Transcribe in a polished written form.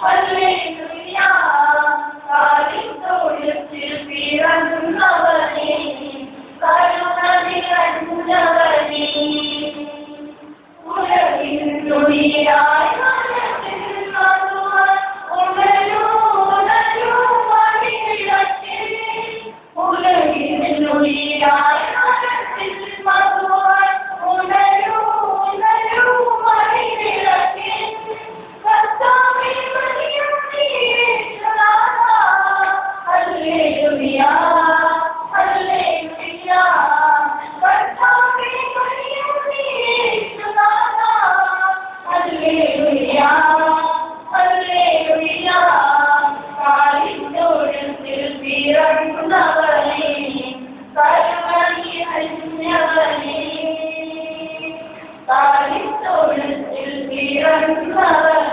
hallelujah കാലിത്തോളത്തിൽ പിറന്നവനേ കരുണ നിറഞ്ഞവനേ ഉലകിന്നുയിരായി മനസ്സിൽ മധുവായി ഉണരൂ ഉണരൂ മണിവിളക്കിൽ ഉലകിന്നുയിരായി മനസ്സിൽ മധുവായി ഉണരൂ ഉണരൂ മണിവിളക്കിൽ കർത്താവേ മണിയുന്നീ യേശുനാഥാ ഹല്ലേലൂയ ഹല്ലേലൂയ കർത്താവേ മണിയുന്നീ യേശുനാഥാ ഹല്ലേലൂയ ഹല്ലേലൂയ കാലിത്തോളത്തിൽ പിറന്നവനേ കരുണ നിറഞ്ഞവനേ കാലിത്തോളത്തിൽ പിറന്നവനേ